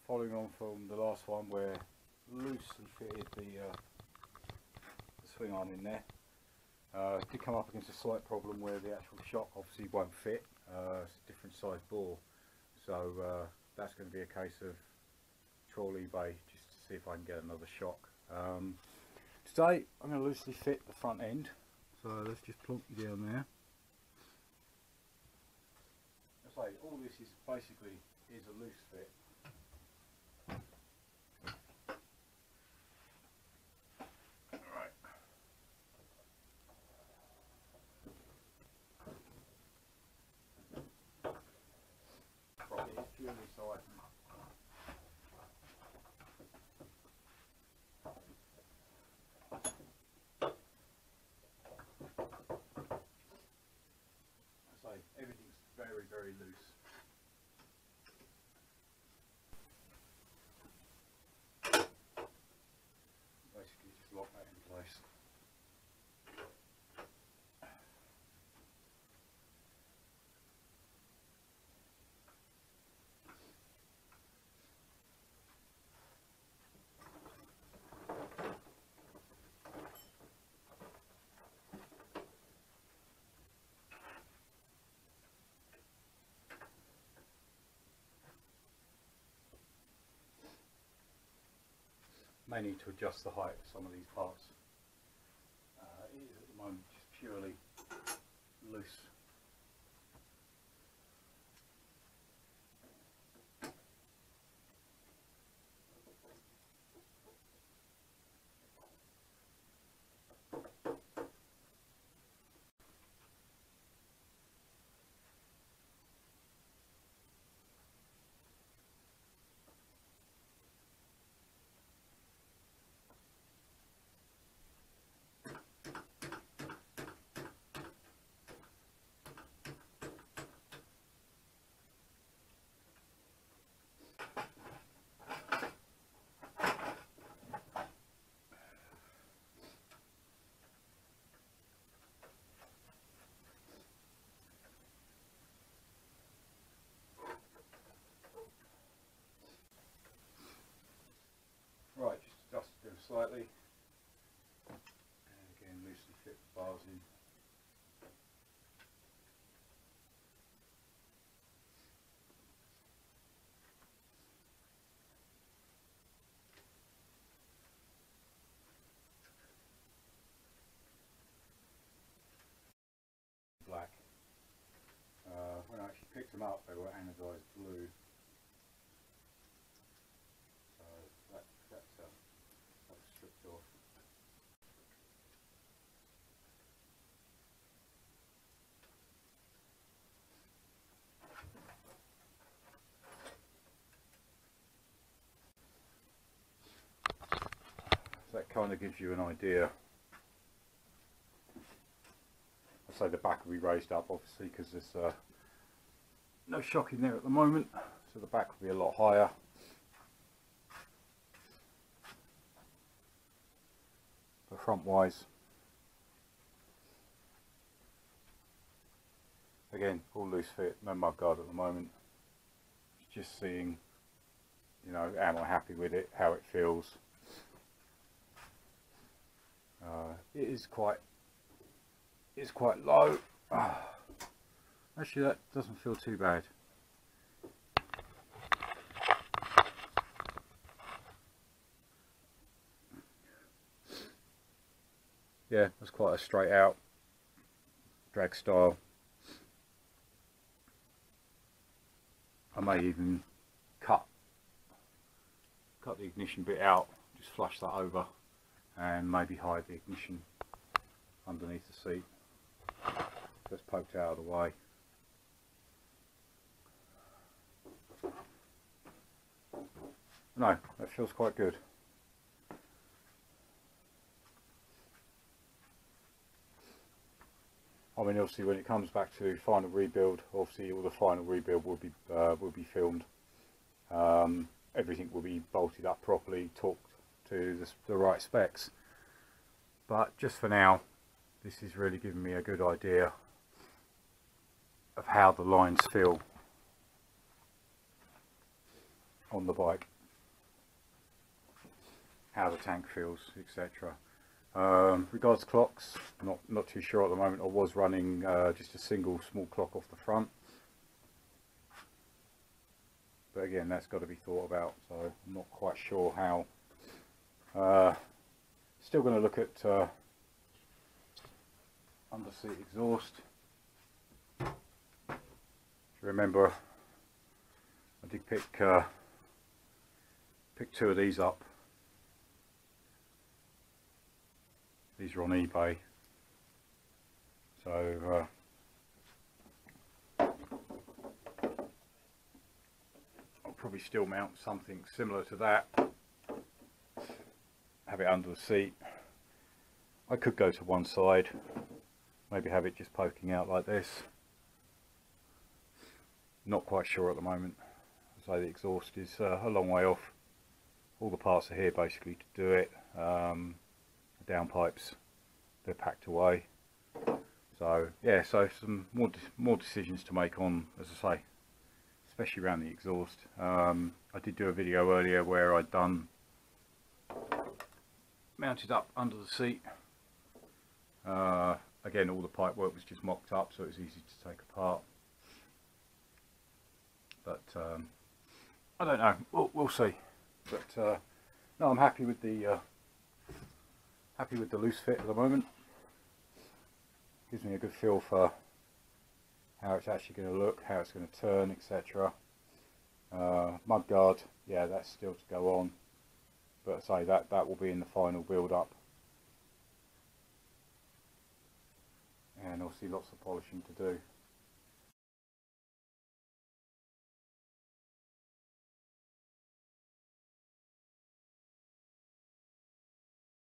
following on from the last one where loosely fitted the swing arm in there. Did come up against a slight problem where the actual shock obviously won't fit. It's a different size bore, so that's going to be a case of trawl eBay just to see if I can get another shock. Today I'm going to loosely fit the front end, so let's just plonk you down there. As I say, all this is basically a loose fit. Everything's very, very loose. Basically just lock that in place. May need to adjust the height of some of these parts. It is at the moment just purely loose. Right, just adjust them slightly, and again loosely fit the bars in. Black. When I actually picked them up, they were anodized blue. Stripped off. So that kind of gives you an idea. I'd say the back will be raised up obviously because there's no shock in there at the moment, so the back will be a lot higher. But front wise, again, all loose fit, no mud guard at the moment. It's just seeing, you know, am I happy with it, how it feels. It is quite low. Actually, that doesn't feel too bad. Yeah, that's quite a straight out drag style. I may even cut the ignition bit out, just flush that over, and maybe hide the ignition underneath the seat. Just poked out of the way. No, that feels quite good. I mean, obviously, when it comes back to final rebuild, obviously all the final rebuild will be filmed. Everything will be bolted up properly, torqued to the right specs. But just for now, this is really giving me a good idea of how the lines feel. on the bike, how the tank feels, etc. Regards clocks, not too sure at the moment. I was running just a single small clock off the front, but again, that's got to be thought about, so I'm not quite sure how. Still going to look at under seat exhaust. If you remember, I did pick two of these up. These are on eBay, so I'll probably still mount something similar to that, have it under the seat. I could go to one side, maybe have it just poking out like this. Not quite sure at the moment. So the exhaust is a long way off. All the parts are here basically to do it. The downpipes, they're packed away. So yeah, so some more decisions to make on, as I say, especially around the exhaust. I did do a video earlier where I'd done mounted up under the seat. Again, all the pipe work was just mocked up, so it was easy to take apart. But I don't know. We'll see. But no, I'm happy with the loose fit at the moment. Gives me a good feel for how it's actually going to look, how it's going to turn, etc. Mudguard, yeah, that's still to go on. But I say that will be in the final build up. And obviously lots of polishing to do.